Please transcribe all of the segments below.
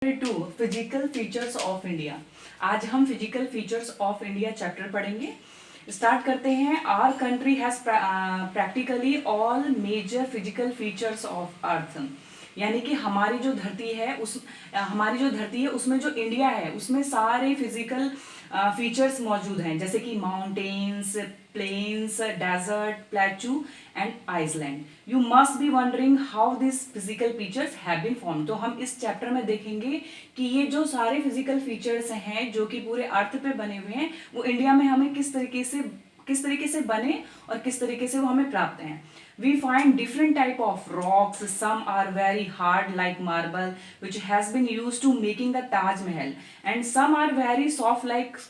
To physical features of India. आज हम physical features of India chapter पढ़ेंगे। Start करते हैं। Our country has practically all major physical features of earth. यानी कि हमारी जो धरती है उसमें जो इंडिया है उसमें सारे फिजिकल फीचर्स मौजूद हैं, जैसे कि mountains, plains, desert, plateau and island. You must be wondering how this physical features have been form. तो हम इस चैप्टर में देखेंगे कि ये जो सारे फिजिकल फीचर्स हैं जो कि पूरे अर्थ पे बने हुए हैं वो इंडिया में हमें किस तरीके से बने और किस तरीके से वो हमें प्राप्त हैं। We find different type of rocks. Some are very hard like marble, which has been used to making the Taj Mahal, and some are very soft like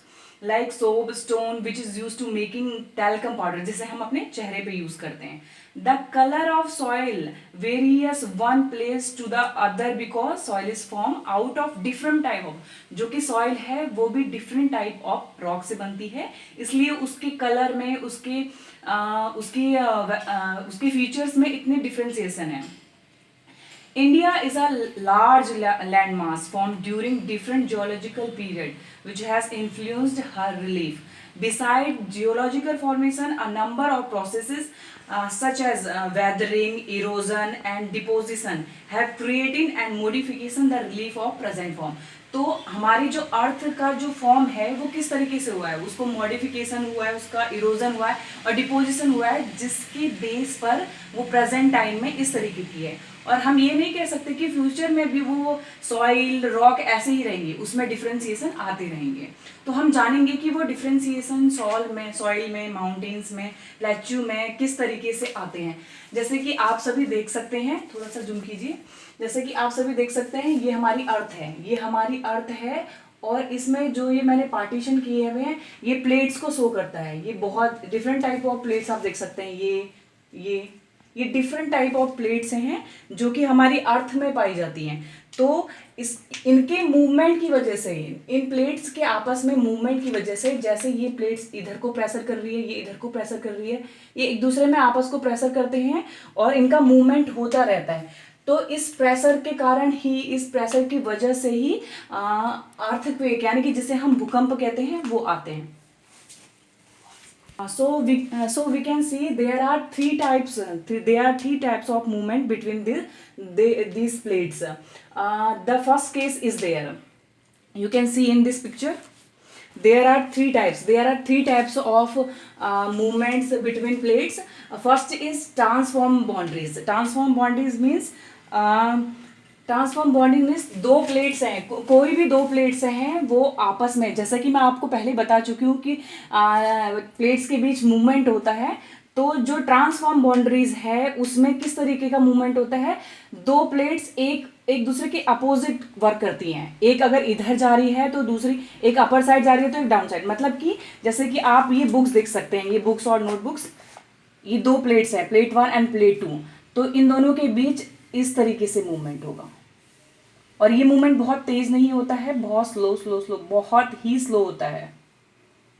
soapstone, which is used to making talcum powder, जिसे हम अपने चेहरे पे use करते हैं. The color of soil varies one place to the other because soil is formed out of different type of, जो कि soil है वो भी different type of rock से बनती है, इसलिए उसके कलर में उसके फीचर्स में इतने डिफ्रेंसिएशन है. India is a large landmass formed during different geological period, which has influenced her relief. Besides geological formation, a number of processes such as weathering, erosion, and deposition have created and modification the relief of present form. तो हमारी जो अर्थ का जो form है वो किस तरीके से हुआ है, उसको मॉडिफिकेशन हुआ है, उसका इरोजन हुआ है और डिपोजिशन हुआ है, जिसके बेस पर वो प्रेजेंट टाइम में इस तरीके की है. और हम ये नहीं कह सकते कि फ्यूचर में भी वो सॉइल रॉक ऐसे ही रहेंगे, उसमें डिफ्रेंसिएशन आते रहेंगे. तो हम जानेंगे कि वो डिफ्रेंसिएशन सॉइल में, माउंटेन्स में, प्लेट्यू में किस तरीके से आते हैं. जैसे कि आप सभी देख सकते हैं, थोड़ा सा जूम कीजिए. जैसे कि आप सभी देख सकते हैं ये हमारी अर्थ है और इसमें जो ये मैंने पार्टीशन किए हुए हैं ये प्लेट्स को शो करता है. ये बहुत डिफरेंट टाइप ऑफ प्लेट्स आप देख सकते हैं. ये डिफरेंट टाइप ऑफ प्लेट्स हैं जो कि हमारी अर्थ में पाई जाती हैं. तो इनके मूवमेंट की वजह से, इन प्लेट्स के आपस में मूवमेंट की वजह से, जैसे ये प्लेट्स इधर को प्रेशर कर रही है, ये इधर को प्रेशर कर रही है, ये एक दूसरे में आपस को प्रेशर करते हैं और इनका मूवमेंट होता रहता है. तो इस प्रेशर की वजह से ही अर्थक्वेक यानी कि जिसे हम भूकंप कहते हैं वो आते हैं. So we can see there are three types of movement between these plates. The first case is there. You can see in this picture. There are three types of movements between plates. First is transform boundaries. Transform bonding means दो plates हैं, कोई भी दो plates हैं वो आपस में, जैसा कि मैं आपको पहले बता चुकी हूँ कि प्लेट्स के बीच मूवमेंट होता है. तो जो ट्रांसफॉर्म बाउंड्रीज है उसमें किस तरीके का मूवमेंट होता है, दो प्लेट्स एक दूसरे के अपोजिट वर्क करती हैं. एक अगर इधर जा रही है तो दूसरी, एक अपर साइड जा रही है तो एक डाउन साइड. मतलब कि जैसे कि आप ये बुक्स देख सकते हैं, ये बुक्स और नोटबुक्स, ये दो प्लेट्स हैं, प्लेट 1 एंड प्लेट 2. तो इन दोनों के बीच इस तरीके से मूवमेंट होगा और ये मूवमेंट बहुत तेज नहीं होता है, बहुत स्लो बहुत ही स्लो होता है,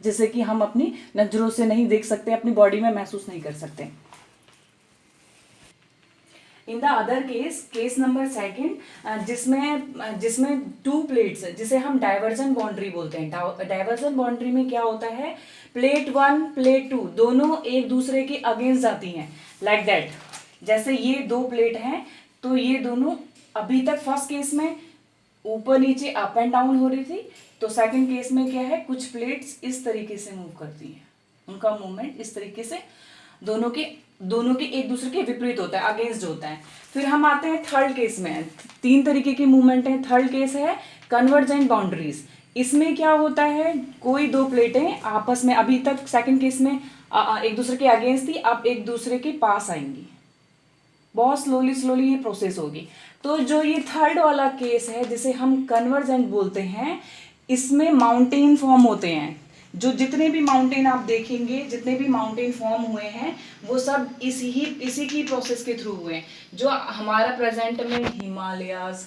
जैसे कि हम अपनी नजरों से नहीं देख सकते, अपनी बॉडी में महसूस नहीं कर सकते. In the other case number second, जिसमें टू प्लेट्स, जिसे हम डाइवर्जन बाउंड्री बोलते हैं. डाइवर्जन बाउंड्री में क्या होता है, प्लेट 1 प्लेट 2 दोनों एक दूसरे के अगेंस्ट जाती हैं, लाइक दैट. जैसे ये दो प्लेट हैं तो ये दोनों अभी तक फर्स्ट केस में ऊपर नीचे अप एंड डाउन हो रही थी, तो सेकंड केस में क्या है, कुछ प्लेट्स इस तरीके से मूव करती हैं, उनका मूवमेंट इस तरीके से दोनों के एक दूसरे के विपरीत होता है, अगेंस्ट होता है. फिर हम आते हैं थर्ड केस में. 3 तरीके की मूवमेंट है. थर्ड केस है कन्वर्जेंट बाउंड्रीज. इसमें क्या होता है, कोई दो प्लेटें आपस में, अभी तक सेकंड केस में एक दूसरे के अगेंस्ट थी, अब एक दूसरे के पास आएंगी, बहुत स्लोली ये प्रोसेस होगी. तो जो ये थर्ड वाला केस है जिसे हम कन्वर्जेंट बोलते हैं, इसमें माउंटेन फॉर्म होते हैं. जो जितने भी माउंटेन आप देखेंगे, जितने भी माउंटेन फॉर्म हुए हैं वो सब इसी की प्रोसेस के थ्रू हुए हैं. जो हमारा प्रेजेंट में हिमालयाज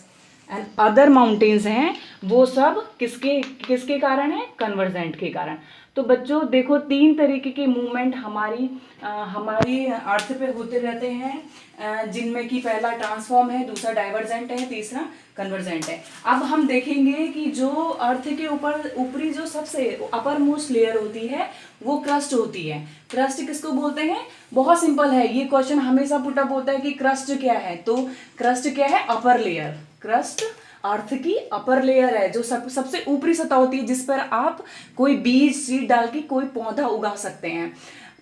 एंड अदर माउंटेन्स हैं वो सब किसके कारण है, कन्वर्जेंट के कारण. तो बच्चों देखो 3 तरीके के मूवमेंट हमारी अर्थ पे होते रहते हैं, जिनमें कि पहला ट्रांसफॉर्म है, दूसरा डाइवर्जेंट है, तीसरा कन्वर्जेंट है। अब हम देखेंगे कि जो अर्थ के ऊपर ऊपरी जो सबसे अपर मोस्ट लेयर होती है वो क्रस्ट होती है। क्रस्ट किसको बोलते हैं? बहुत सिंपल है, ये क्वेश्चन हमेशा पुटअप होता है कि क्रस्ट क्या है, तो क्रस्ट क्या है? Upper layer. क्रस्ट अर्थ की अपर लेयर है, जो सबसे ऊपरी सतह होती है जिस पर आप कोई बीज सीड डाल के कोई पौधा उगा सकते हैं।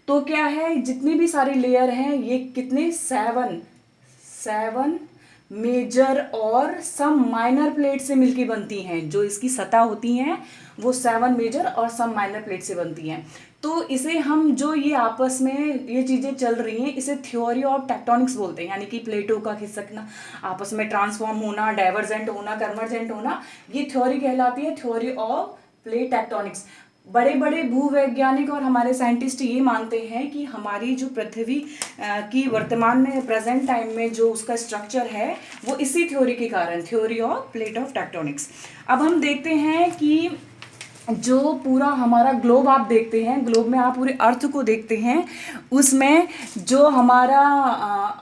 तो क्या है, जितनी भी सारी लेयर हैं ये कितने 7 मेजर और सम माइनर प्लेट से मिलकर बनती हैं। जो इसकी सतह होती हैं वो 7 मेजर और सम माइनर प्लेट से बनती हैं। तो इसे हम जो ये आपस में ये चीज़ें चल रही हैं इसे थ्योरी ऑफ टेक्टोनिक्स बोलते हैं, यानी कि प्लेटों का खिसकना, आपस में ट्रांसफॉर्म होना, डाइवर्जेंट होना, कन्वर्जेंट होना, ये थ्योरी कहलाती है थ्योरी ऑफ प्लेट टेक्टोनिक्स। बड़े बड़े भूवैज्ञानिक और हमारे साइंटिस्ट ये मानते हैं कि हमारी जो पृथ्वी की वर्तमान में प्रेजेंट टाइम में जो उसका स्ट्रक्चर है वो इसी थ्योरी के कारण, theory of plate of tectonics. अब हम देखते हैं कि जो पूरा हमारा ग्लोब आप देखते हैं, ग्लोब में आप पूरे अर्थ को देखते हैं, उसमें जो हमारा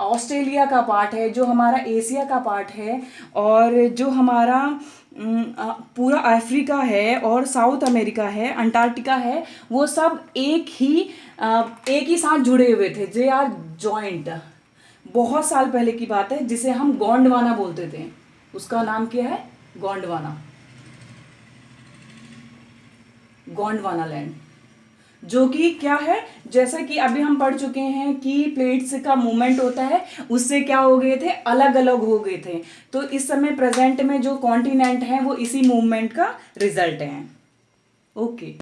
ऑस्ट्रेलिया का पार्ट है, जो हमारा एशिया का पार्ट है, और जो हमारा पूरा अफ्रीका है और साउथ अमेरिका है, अंटार्कटिका है, वो सब एक ही साथ जुड़े हुए थे। They are joint. बहुत साल पहले की बात है, जिसे हम गोंडवाना बोलते थे। उसका नाम क्या है? गोंडवाना। गोंडवाना लैंड, जो कि क्या है, जैसा कि अभी हम पढ़ चुके हैं कि प्लेट्स का मूवमेंट होता है, उससे क्या हो गए थे? अलग अलग हो गए थे। तो इस समय प्रेजेंट में जो कॉन्टिनेंट है वो इसी मूवमेंट का रिजल्ट है। ओके।